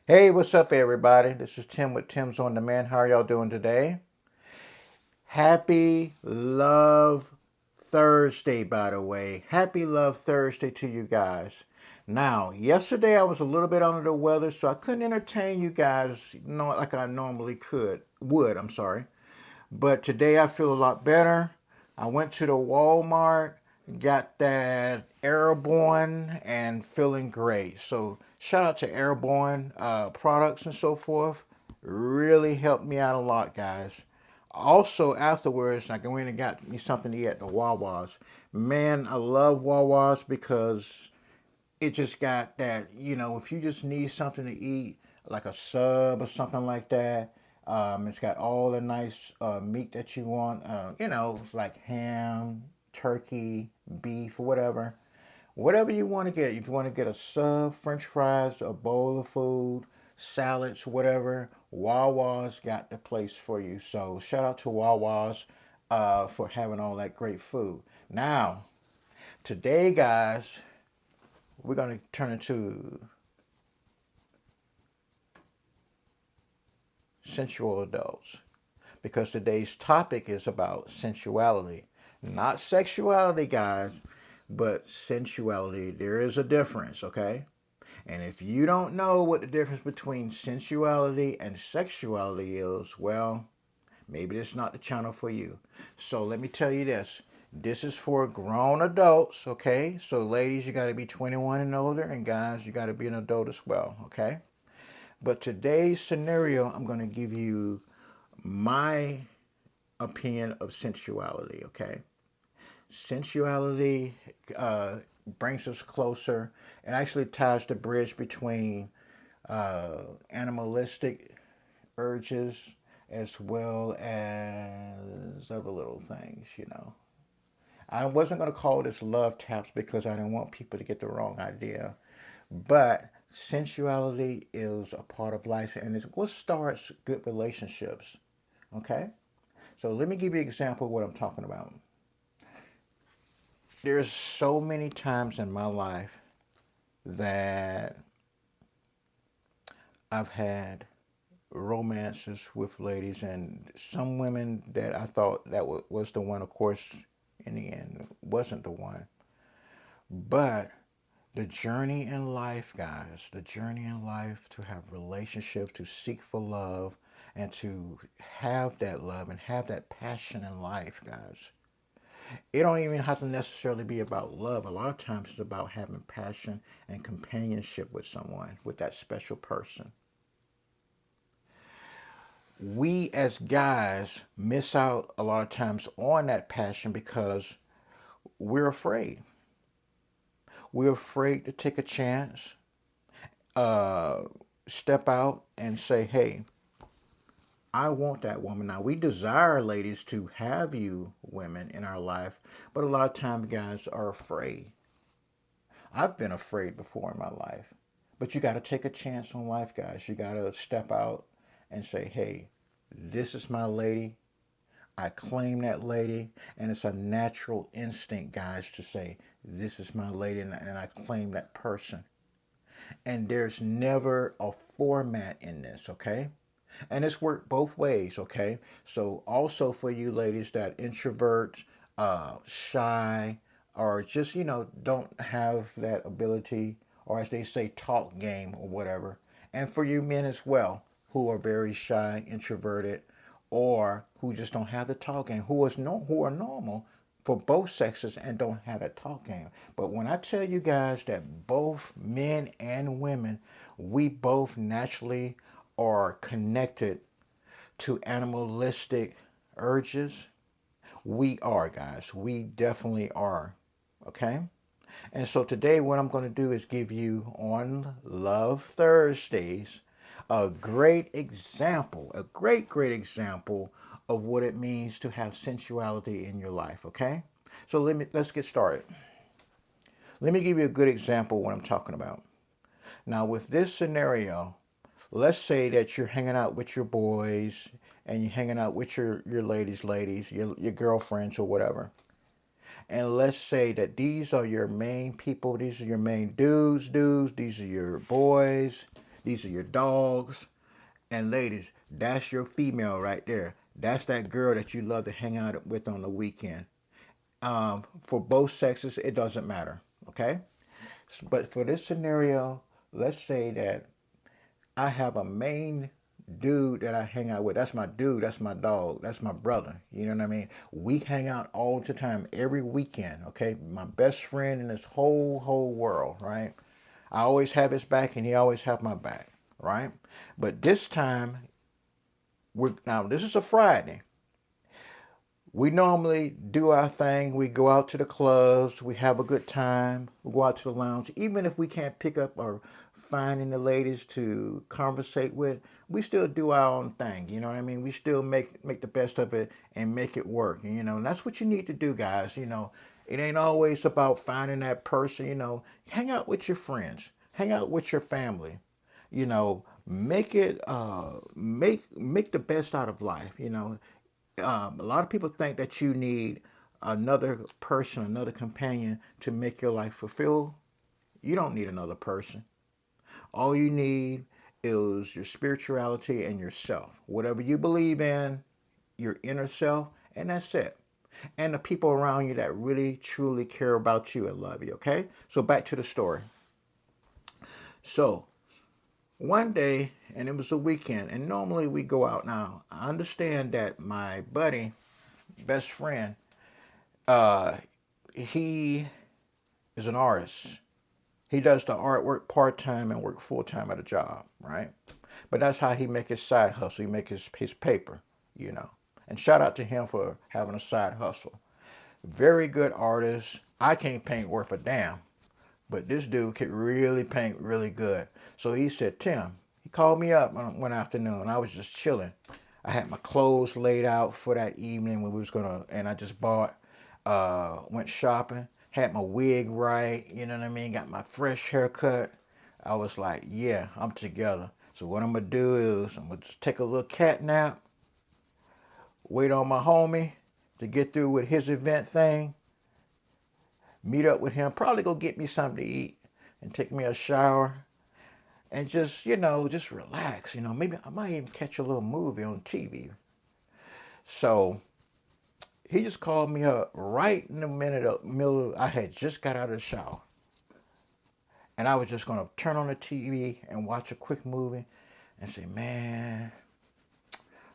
Hey, what's up, everybody? This is Tim with Tim's on Demand. How are y'all doing today? Happy Love Thursday, by the way. Happy Love Thursday to you guys. Now, yesterday I was a little bit under the weather, so I couldn't entertain you guys like I normally I'm sorry. But today I feel a lot better. I went to the Walmart, got that Airborne, and feeling great. So shout out to Airborne products and so forth. Really helped me out a lot, guys. Also, afterwards, I went and got me something to eat at the Wawa's. Man, I love Wawa's because it just got that, if you just need something to eat, like a sub or something like that, it's got all the nice meat that you want, like ham, turkey, beef, whatever. Whatever you want to get. If you want to get a sub, french fries, a bowl of food, salads, whatever, Wawa's got the place for you. So shout out to Wawa's for having all that great food. Now, today, guys, we're going to turn into sensual adults because today's topic is about sensuality. Not sexuality, guys, but sensuality. There is a difference, okay? And if you don't know what the difference between sensuality and sexuality is, well, maybe it's not the channel for you. So let me tell you this. This is for grown adults, okay? So ladies, you got to be 21 and older, and guys, you got to be an adult as well, okay? But today's scenario, I'm going to give you my opinion of sensuality, okay? Sensuality brings us closer. It actually ties the bridge between animalistic urges as well as other little things. I wasn't going to call this love taps because I didn't want people to get the wrong idea. But sensuality is a part of life and it's what starts good relationships. Okay? So let me give you an example of what I'm talking about. There's so many times in my life that I've had romances with ladies and some women that I thought that was the one, of course, in the end wasn't the one. But the journey in life, guys, the journey in life to have relationships, to seek for love, and to have that love and have that passion in life, guys. It don't even have to necessarily be about love. A lot of times it's about having passion and companionship with someone, with that special person. We as guys miss out a lot of times on that passion because we're afraid. We're afraid to take a chance, uh, step out and say, hey, I want that woman. Now, we desire, ladies, to have you women in our life, but a lot of times guys are afraid. I've been afraid before in my life, but you got to take a chance on life, guys. You got to step out and say, hey, this is my lady. I claim that lady, and it's a natural instinct, guys, to say, this is my lady, and I claim that person. And there's never a format in this, okay? And it's worked both ways, okay? So also for you ladies that introverts, shy, or just, don't have that ability, or as they say, talk game or whatever. And for you men as well, who are very shy, introverted, or who just don't have the talk game, who are normal for both sexes and don't have that talk game. But when I tell you guys that both men and women, we both naturally are connected to animalistic urges, we are, guys. We definitely are. Okay? And so today, what I'm going to do is give you on Love Thursdays a great example of what it means to have sensuality in your life. Okay? So let's get started. Let me give you a good example of what I'm talking about. Now, with this scenario, let's say that you're hanging out with your boys and you're hanging out with your ladies, your girlfriends or whatever. And let's say that these are your main people, these are your main dudes, these are your boys, These are your dogs. And ladies, that's your female right there. That's that girl that you love to hang out with on the weekend. For both sexes, it doesn't matter. Okay? But for this scenario, let's say that I have a main dude that I hang out with. That's my dude. That's my dog. That's my brother. You know what I mean? We hang out all the time, every weekend. Okay, my best friend in this whole world. Right? I always have his back, and he always have my back. Right? But this time, now this is a Friday. We normally do our thing. We go out to the clubs. We have a good time. We go out to the lounge. Even if we can't pick up or find any ladies to conversate with, we still do our own thing. You know what I mean? We still make the best of it and make it work. And, and that's what you need to do, guys. It ain't always about finding that person. Hang out with your friends. Hang out with your family. Make it make the best out of life. A lot of people think that you need another person, another companion to make your life fulfill. You don't need another person. All you need is your spirituality and yourself. Whatever you believe in, your inner self, and that's it. And the people around you that really, truly care about you and love you, okay? So back to the story. So one day, and it was a weekend, and normally we go out. Now, I understand that my buddy, best friend, he is an artist. He does the artwork part-time and work full-time at a job, right? But that's how he make his side hustle. He make his paper, And shout out to him for having a side hustle. Very good artist. I can't paint worth a damn. But this dude could really paint really good. So he said, Tim, he called me up one afternoon. I was just chilling. I had my clothes laid out for that evening when we was and I just went shopping, had my wig right, you know what I mean? Got my fresh haircut. I was like, yeah, I'm together. So what I'm going to do is I'm going to just take a little cat nap, wait on my homie to get through with his event thing, meet up with him, probably go get me something to eat and take me a shower and just, just relax. Maybe I might even catch a little movie on TV. So he just called me up right in the middle. I had just got out of the shower. And I was just going to turn on the TV and watch a quick movie and say, man,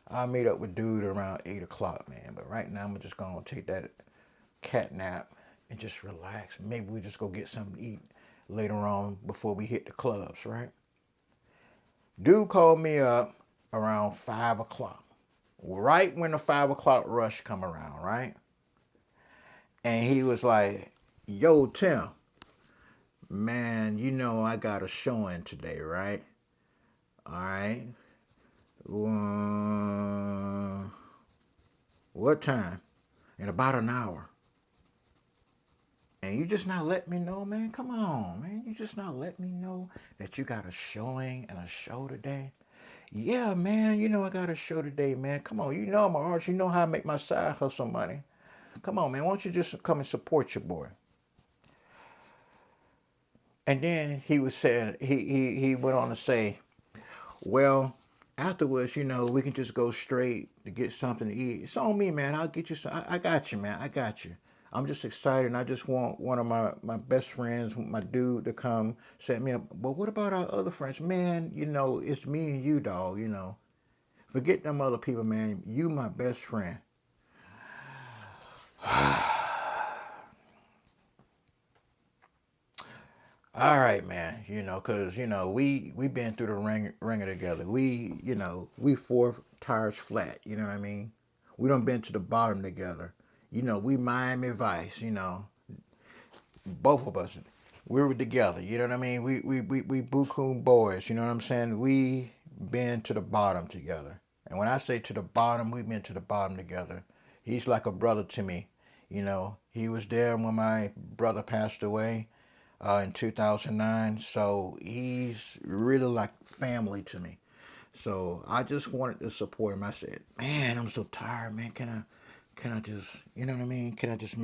I'll meet up with dude around 8 o'clock, man. But right now I'm just going to take that cat nap and just relax. Maybe we just go get something to eat later on before we hit the clubs, right? Dude called me up around 5 o'clock, right when the 5 o'clock rush come around, right? And he was like, yo, Tim, man, I got a showing today, right? All right. What time? In about an hour. And you just not let me know, man? Come on, man. You just not let me know that you got a showing and a show today? Yeah, man, I got a show today, man. Come on, I'm an artist. You know how I make my side hustle money. Come on, man. Why don't you just come and support your boy? And then he was saying, he went on to say, well, afterwards, we can just go straight to get something to eat. It's on me, man. I'll get you some. I got you, man. I got you. I'm just excited, and I just want one of my best friends, my dude, to come set me up. But what about our other friends? Man, it's me and you, dog, Forget them other people, man. You my best friend. All right, man, because, we been through the ringer together. We 4 tires flat, you know what I mean? We done been to the bottom together. We Miami Vice, both of us, we were together, you know what I mean? We Bukum boys, you know what I'm saying? We been to the bottom together. And when I say to the bottom, we've been to the bottom together. He's like a brother to me, He was there when my brother passed away in 2009, so he's really like family to me. So I just wanted to support him. I said, man, I'm so tired, man. Can I just, you know what I mean? Can I just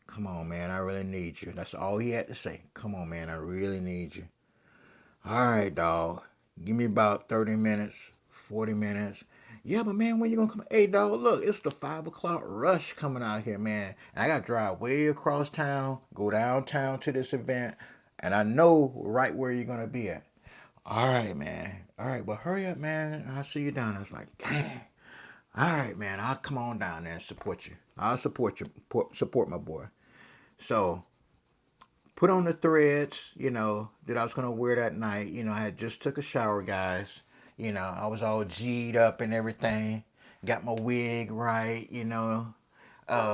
come on, man, I really need you. That's all he had to say. Come on, man, I really need you. All right, dog. Give me about 30 minutes, 40 minutes. Yeah, but man, when you gonna come? Hey, dog, look, it's the 5 o'clock rush coming out here, man. And I gotta drive way across town, go downtown to this event, and I know right where you're gonna be at. All right, man. All right, well, hurry up, man. I'll see you down. I was like, dang. All right, man. I'll come on down there and support you. I'll support you. Support my boy. So put on the threads, that I was gonna wear that night. I had just took a shower, guys. I was all G'd up and everything. Got my wig right,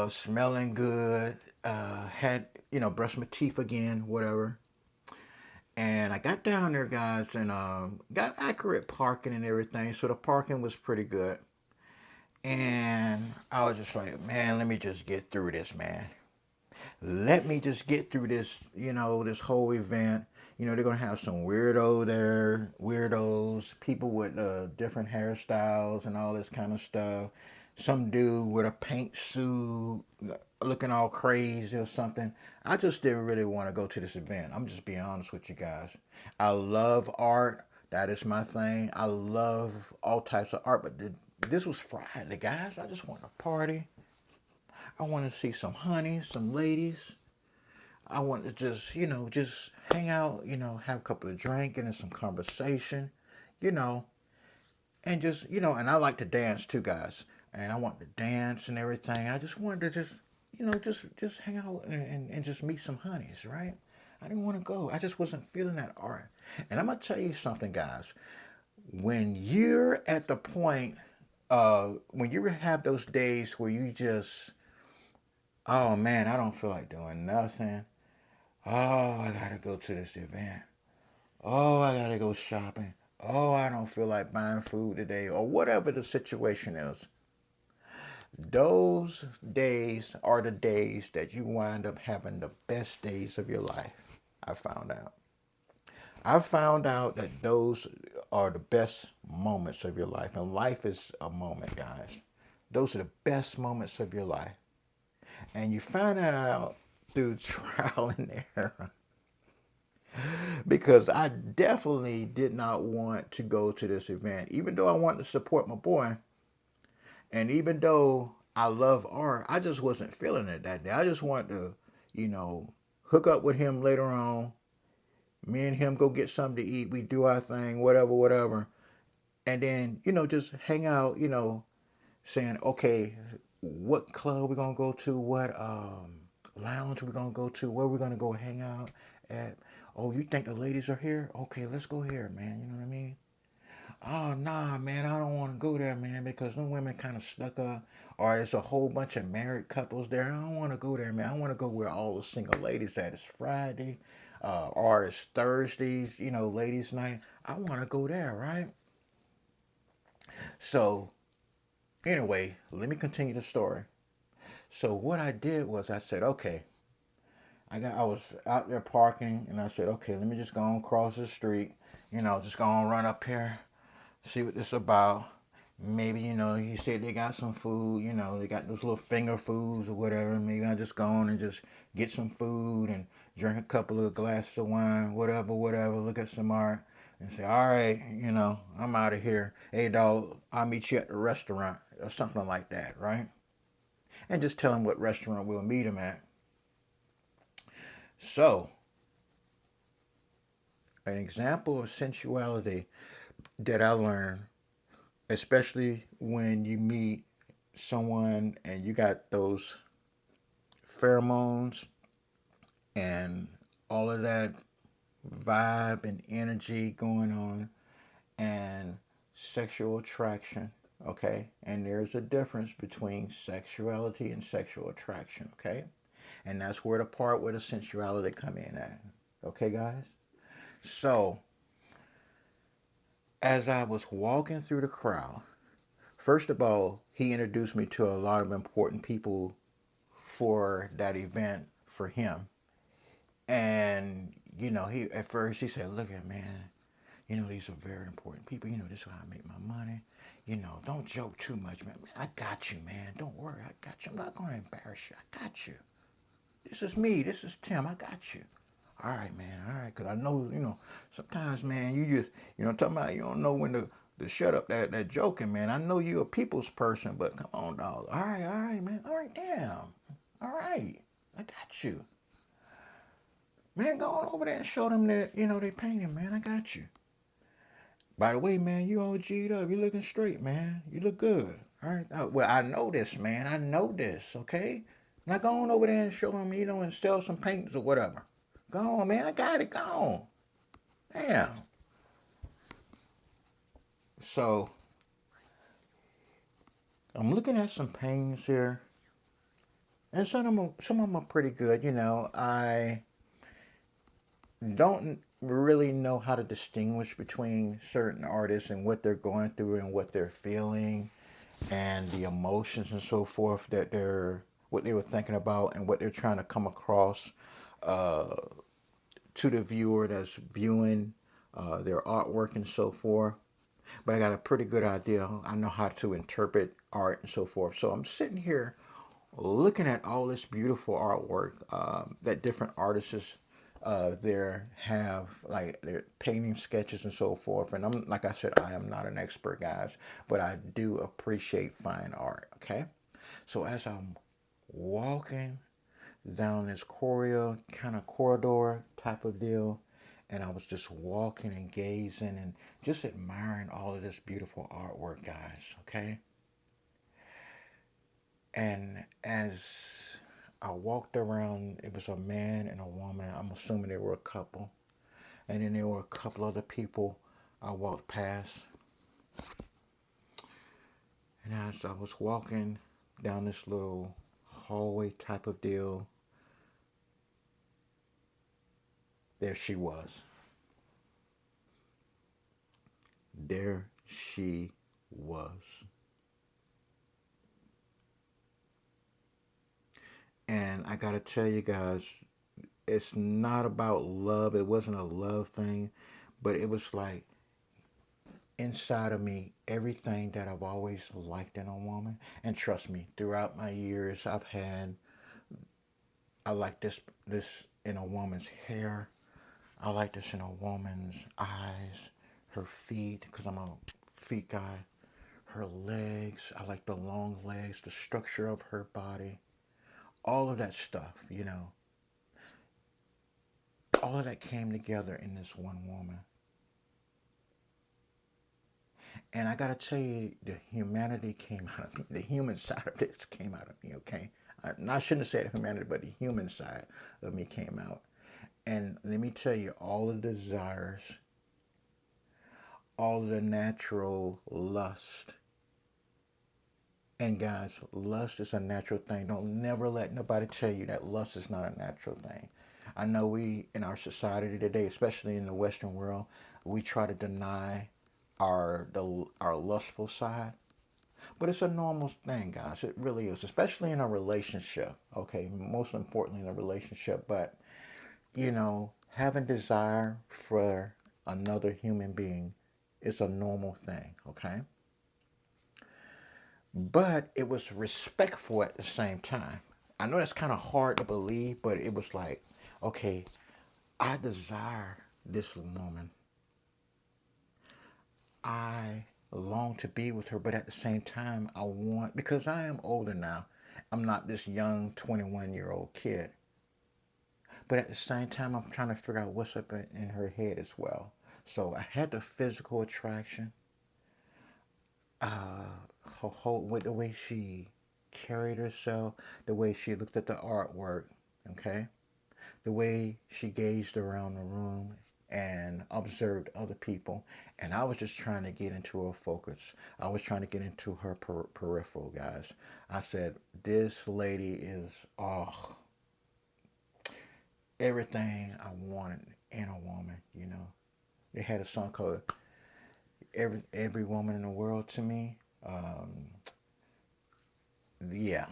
smelling good. Had, brushed my teeth again, whatever. And I got down there, guys, and got accurate parking and everything. So the parking was pretty good. And I was just like, man, let me just get through this, man. Let me just get through this, this whole event. They're going to have some weirdos, people with different hairstyles and all this kind of stuff. Some dude with a paint suit looking all crazy or something. I just didn't really want to go to this event. I'm just being honest with you guys. I love art. That is my thing. I love all types of art. But this was Friday, guys. I just want to party. I want to see some honeys, some ladies. I want to just hang out, have a couple of drinks and some conversation, and just, and I like to dance too, guys. And I want to dance and everything. I just wanted to just hang out and just meet some honeys, right? I didn't want to go. I just wasn't feeling that art. And I'm going to tell you something, guys. When you're at the point, when you have those days where you just, oh man, I don't feel like doing nothing. Oh, I gotta go to this event. Oh, I gotta go shopping. Oh, I don't feel like buying food today, or whatever the situation is. Those days are the days that you wind up having the best days of your life. I found out. I found out that those are the best moments of your life. And life is a moment, guys. Those are the best moments of your life. And you find that out through trial and error. Because I definitely did not want to go to this event. Even though I wanted to support my boy. And even though I love art, I just wasn't feeling it that day. I just wanted to, hook up with him later on. Me and him go get something to eat. We do our thing, whatever. And then, just hang out, saying, okay, what club we're going to go to, what lounge we're going to go to, where we're going to go hang out at. Oh, you think the ladies are here? Okay, let's go here, man. You know what I mean? Oh, nah, man, I don't want to go there, man, because them women kind of stuck up. Or there's a whole bunch of married couples there. I don't want to go there, man. I want to go where all the single ladies at. It's Friday, or it's Thursdays, ladies' night. I want to go there, right? So, anyway, let me continue the story. So what I did was I said, okay, I was out there parking, and I said, okay, let me just go on across the street, just go on run up here, see what this about. Maybe, he said they got some food, they got those little finger foods or whatever. Maybe I just go on and just get some food and drink a couple of glasses of wine, whatever, look at some art and say, all right, I'm out of here. Hey, dog, I'll meet you at the restaurant or something like that, right? And just tell him what restaurant we'll meet him at. So, an example of sensuality that I learned, especially when you meet someone and you got those pheromones and all of that vibe and energy going on, and sexual attraction, okay? And there's a difference between sexuality and sexual attraction, okay? And that's where the part where the sensuality come in at. Okay, guys? So, as I was walking through the crowd, first of all, he introduced me to a lot of important people for that event for him. And, he at first he said, look at man, these are very important people. This is how I make my money. Don't joke too much, man. I got you, man. Don't worry. I got you. I'm not going to embarrass you. I got you. This is me. This is Tim. I got you. All right, man. All right, because I know, sometimes, man, you just, talking about you don't know when to shut up that joking, man. I know you're a people's person, but come on, dog. All right, man. All right, damn. All right, I got you. Man, go on over there and show them that, they painting, man. I got you. By the way, man, you all G'd up. You looking straight, man. You look good. All right. Well, I know this, man. I know this, okay? Now go on over there and show them, and sell some paints or whatever. Go on, man. I got it. Go on. Damn. So, I'm looking at some paintings here. And some of them are pretty good. I don't really know how to distinguish between certain artists and what they're going through and what they're feeling and the emotions and so forth what they were thinking about and what they're trying to come across to the viewer that's viewing their artwork and so forth. But I got a pretty good idea. I know how to interpret art and so forth. So I'm sitting here looking at all this beautiful artwork that different artists there have, like their painting sketches and so forth. And I'm like I said, I am not an expert, guys, but I do appreciate fine art. Okay, so as I'm walking down this corridor type of deal, and I was just walking and gazing and just admiring all of this beautiful artwork, guys. Okay, and as I walked around, it was a man and a woman. I'm assuming they were a couple. And then there were a couple other people I walked past. And as I was walking down this little hallway type of deal, there she was. There she was. And I gotta tell you guys, it's not about love. It wasn't a love thing, but it was like inside of me everything that I've always liked in a woman. And trust me, throughout my years, I like this in a woman's hair. I like this in a woman's eyes, her feet, because I'm a feet guy. Her legs, I like the long legs, the structure of her body, all of that stuff. All of that came together in this one woman. And I gotta tell you, the humanity came out of me. The human side of this came out of me, okay? I shouldn't have said humanity, but the human side of me came out. And let me tell you, all of the desires, all of the natural lust. And guys, lust is a natural thing. Don't never let nobody tell you that lust is not a natural thing. I know we, in our society today, especially in the Western world, we try to deny our lustful side. But it's a normal thing, guys. It really is, especially in a relationship. Okay, most importantly in a relationship. But, having desire for another human being is a normal thing, okay? But it was respectful at the same time. I know that's kind of hard to believe, but it was like, okay, I desire this woman. I long to be with her, but at the same time, because I am older now, I'm not this young 21-year-old kid. But at the same time, I'm trying to figure out what's up in her head as well. So I had the physical attraction, with the way she carried herself, the way she looked at the artwork, okay? The way she gazed around the room and observed other people. And I was just trying to get into her focus. I was trying to get into her peripheral, guys. I said, this lady is everything I wanted in a woman. They had a song called Every Woman in the World to Me. Yeah.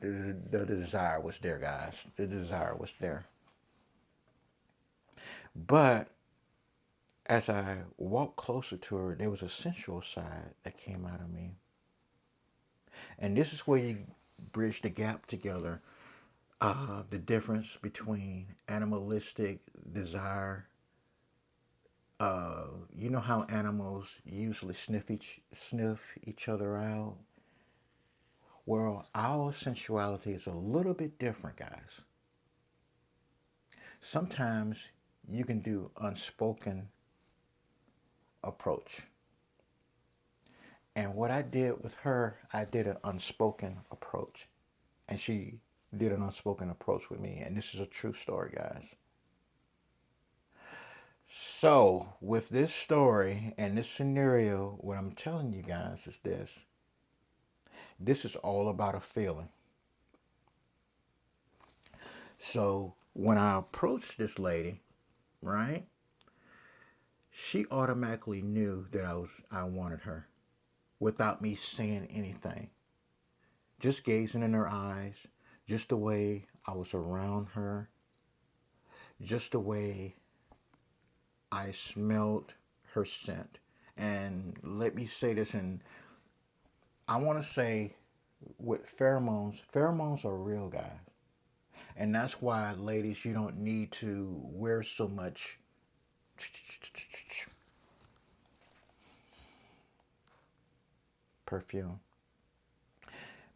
The desire was there, guys. The desire was there. But as I walked closer to her, there was a sensual side that came out of me. And this is where you bridge the gap together. The difference between animalistic desire. You know how animals usually sniff each other out. Well, our sensuality is a little bit different, guys. Sometimes you can do unspoken approach. And what I did with her, I did an unspoken approach. And she did an unspoken approach with me. And this is a true story, guys. So, with this story and this scenario, what I'm telling you guys is this. This is all about a feeling. So, when I approached this lady, right, she automatically knew that I wanted her without me saying anything. Just gazing in her eyes, just the way I was around her, just the way I smelled her scent. And let me say this, and I want to say with pheromones are real, guys. And that's why, ladies, you don't need to wear so much perfume.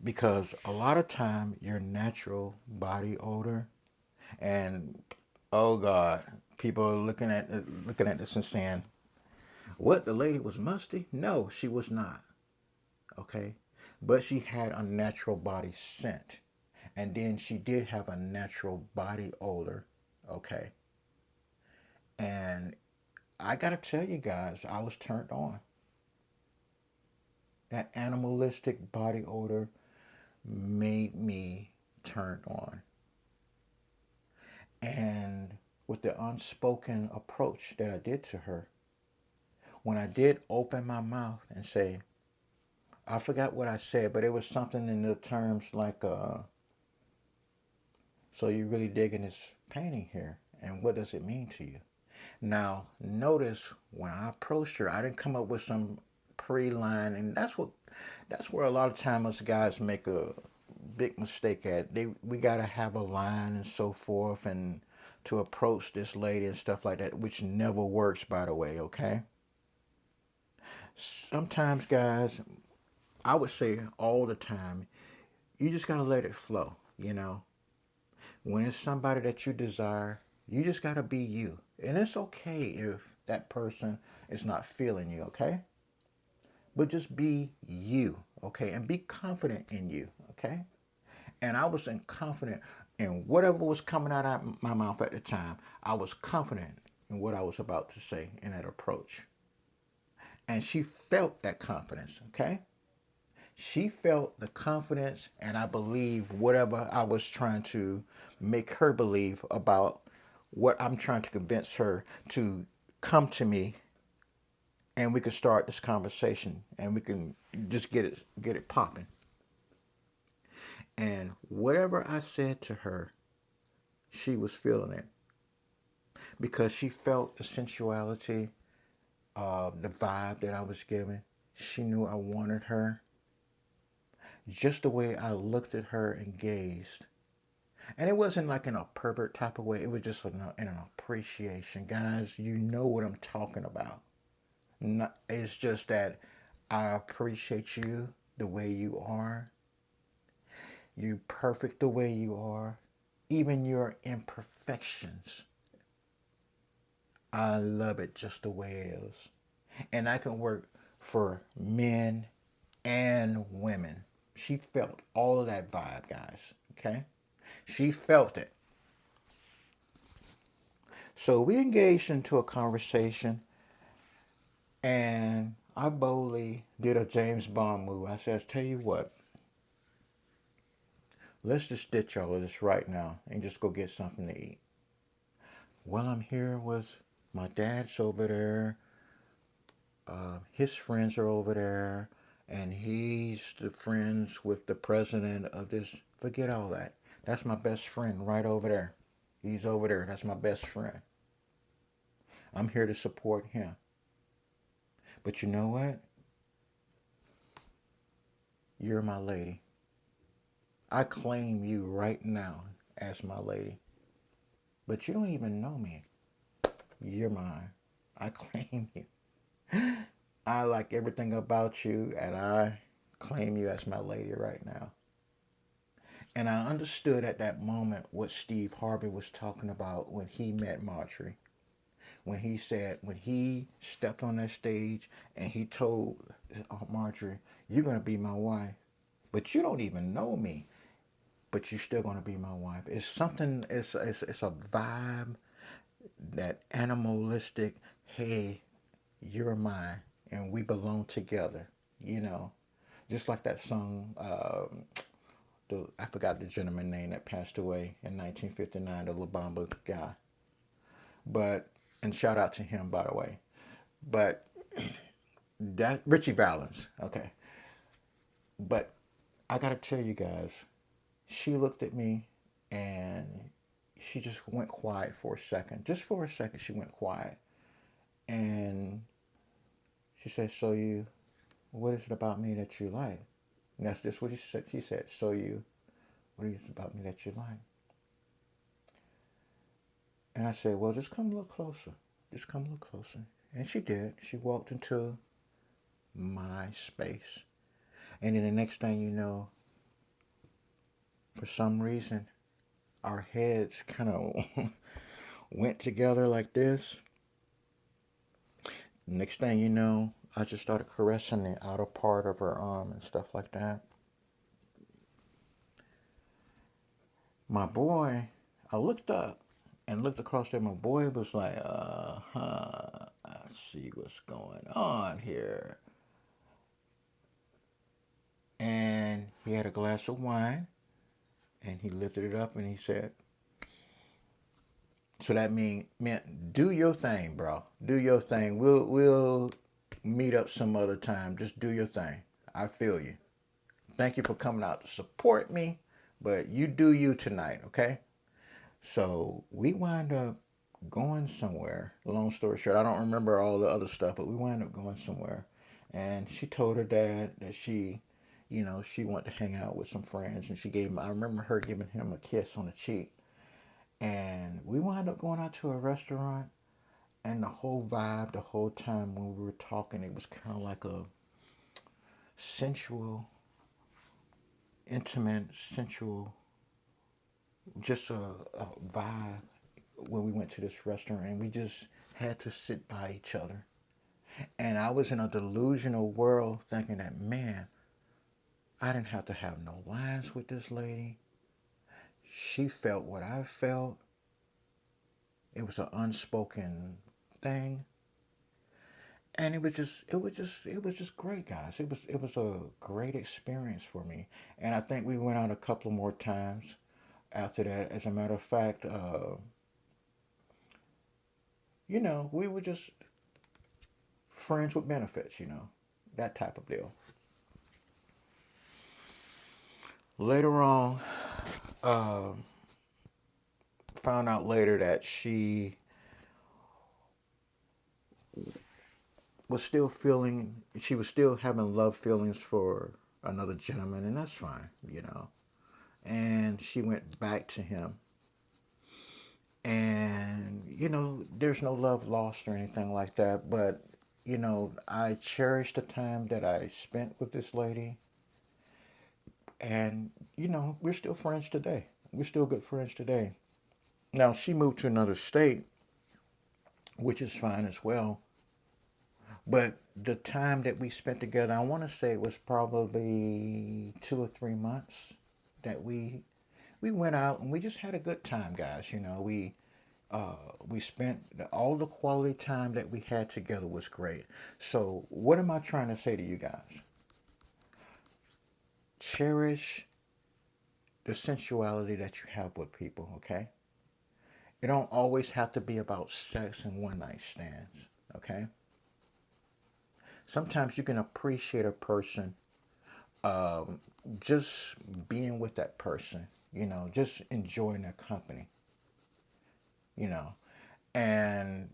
Because a lot of time, your natural body odor, and oh God, people are looking at this and saying, "What? The lady was musty?" No, she was not. Okay, but she had a natural body scent, and then she did have a natural body odor. Okay, and I gotta tell you guys, I was turned on. That animalistic body odor made me turned on. And with the unspoken approach that I did to her, when I did open my mouth and say, I forgot what I said, but it was something in the terms like, so you're really digging this painting here, and what does it mean to you? Now, notice when I approached her, I didn't come up with some pre-line, and that's where a lot of times us guys make a big mistake at. We gotta have a line and so forth, and to approach this lady and stuff like that, which never works, by the way. Okay. Sometimes, guys, I would say all the time, you just gotta let it flow. When it's somebody that you desire, you just gotta be you, and it's okay if that person is not feeling you. Okay. But just be you, okay, and be confident in you, okay. And I was confident in whatever was coming out of my mouth at the time. I was confident in what I was about to say in that approach, and she felt that confidence, okay. She felt the confidence, and I believe whatever I was trying to make her believe about what I'm trying to convince her to come to me, and we can start this conversation, and we can just get it popping. And whatever I said to her, she was feeling it because she felt the sensuality, the vibe that I was giving. She knew I wanted her. Just the way I looked at her and gazed. And it wasn't like in a pervert type of way. It was just in an appreciation. Guys, you know what I'm talking about. It's just that I appreciate you the way you are. You're perfect the way you are. Even your imperfections. I love it just the way it is. And I can work for men and women. She felt all of that vibe, guys. Okay? She felt it. So we engaged into a conversation, and I boldly did a James Bond move. I said, tell you what, let's just ditch all of this right now and just go get something to eat. Well, I'm here with my dad's over there. His friends are over there. And he's the friends with the president of this. Forget all that. That's my best friend right over there. He's over there. That's my best friend. I'm here to support him. But you know what? You're my lady. I claim you right now as my lady. But you don't even know me. You're mine. I claim you. I like everything about you, and I claim you as my lady right now. And I understood at that moment what Steve Harvey was talking about when he met Marjorie. When he said, when he stepped on that stage and he told Marjorie, "You're going to be my wife, but you don't even know me, but you're still going to be my wife." It's something, it's a vibe, that animalistic, hey, you're mine and we belong together, you know. Just like that song, I forgot the gentleman name that passed away in 1959, the La Bamba guy. But, and shout out to him, by the way. But that, Richie Valens, okay. But I gotta tell you guys, she looked at me and she just went quiet for a second. Just for a second, she went quiet. And she said, "So you, what is it about me that you like?" And that's just what she said. She said, "So you, what is it about me that you like?" And I said, "Well, just come a little closer. Just come a little closer." And she did. She walked into my space. And then the next thing you know, for some reason, our heads kind of went together like this. Next thing you know, I just started caressing the outer part of her arm and stuff like that. My boy, I looked up and looked across there. My boy was like, I see what's going on here. And he had a glass of wine and he lifted it up and he said, so that meant do your thing, bro. Do your thing. We'll meet up some other time. Just do your thing. I feel you. Thank you for coming out to support me, but you do you tonight, okay? So we wind up going somewhere. Long story short, I don't remember all the other stuff, but we wind up going somewhere. And she told her dad that she wanted to hang out with some friends, and I remember her giving him a kiss on the cheek. And we wound up going out to a restaurant, and the whole vibe, the whole time when we were talking, it was kind of like a sensual, intimate, sensual, just a vibe when we went to this restaurant, and we just had to sit by each other. And I was in a delusional world thinking that, man, I didn't have to have no lines with this lady. She felt what I felt. It was an unspoken thing. And it was just great, guys. It was a great experience for me. And I think we went out a couple more times after that. As a matter of fact, we were just friends with benefits, that type of deal. Later on, uh, found out later that she was still having love feelings for another gentleman, and that's fine. And she went back to him. And, there's no love lost or anything like that, but, I cherish the time that I spent with this lady. And, we're still friends today. We're still good friends today. Now, she moved to another state, which is fine as well. But the time that we spent together, I want to say it was probably 2 or 3 months that we went out and we just had a good time, guys. We spent all the quality time that we had together was great. So what am I trying to say to you guys? Cherish the sensuality that you have with people, okay? It don't always have to be about sex and one night stands, okay? Sometimes you can appreciate a person just being with that person, just enjoying their company, you know. And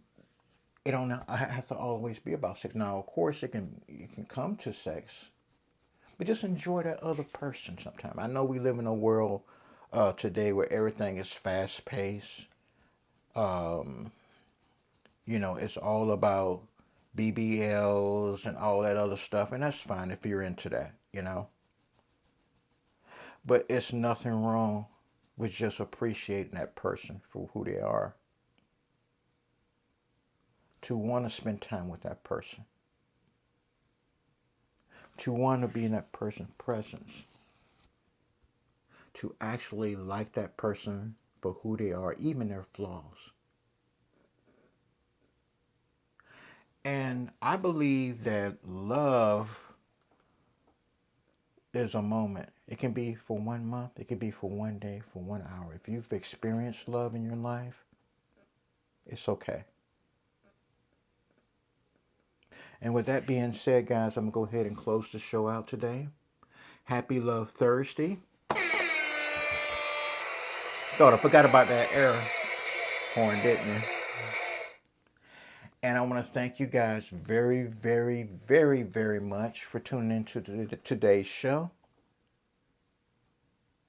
it don't have to always be about sex. Now, of course, it can come to sex, but just enjoy that other person sometime. I know we live in a world today where everything is fast paced. It's all about BBLs and all that other stuff, and that's fine if you're into that. But it's nothing wrong with just appreciating that person for who they are, to want to spend time with that person, to want to be in that person's presence, to actually like that person for who they are, even their flaws. And I believe that love is a moment. It can be for 1 month, it can be for 1 day, for 1 hour. If you've experienced love in your life, it's okay. And with that being said, guys, I'm going to go ahead and close the show out today. Happy Love Thursday. Thought I forgot about that air horn, didn't you? And I want to thank you guys very, very, very, very much for tuning into today's show.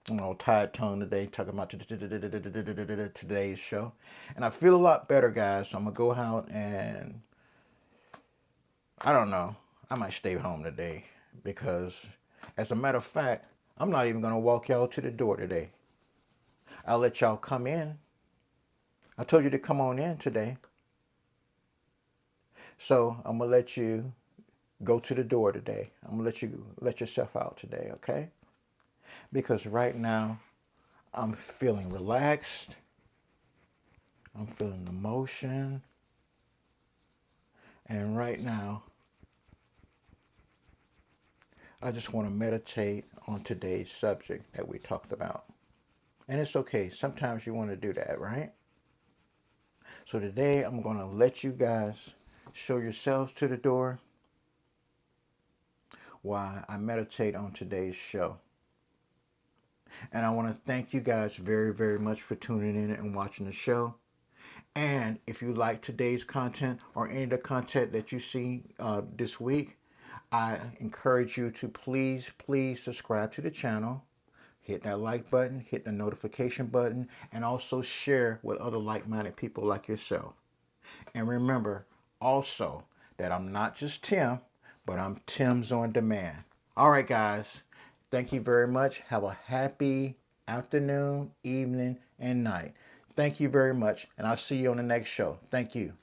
I'm all tired tongue today, talking about today's show. And I feel a lot better, guys. So I'm going to go out and, I don't know, I might stay home today. Because, as a matter of fact, I'm not even going to walk y'all to the door today. I'll let y'all come in. I told you to come on in today. So I'm going to let you go to the door today. I'm going to let you let yourself out today, okay? Because right now, I'm feeling relaxed. I'm feeling emotion. And right now, I just want to meditate on today's subject that we talked about. And it's okay. Sometimes you want to do that, right? So today, I'm going to let you guys show yourselves to the door while I meditate on today's show. And I want to thank you guys very, very much for tuning in and watching the show. And if you like today's content or any of the content that you see this week, I encourage you to please subscribe to the channel. Hit that like button, hit the notification button, and also share with other like-minded people like yourself. And remember also that I'm not just Tim, but I'm Tim's on Demand. All right, guys. Thank you very much. Have a happy afternoon, evening, and night. Thank you very much, and I'll see you on the next show. Thank you.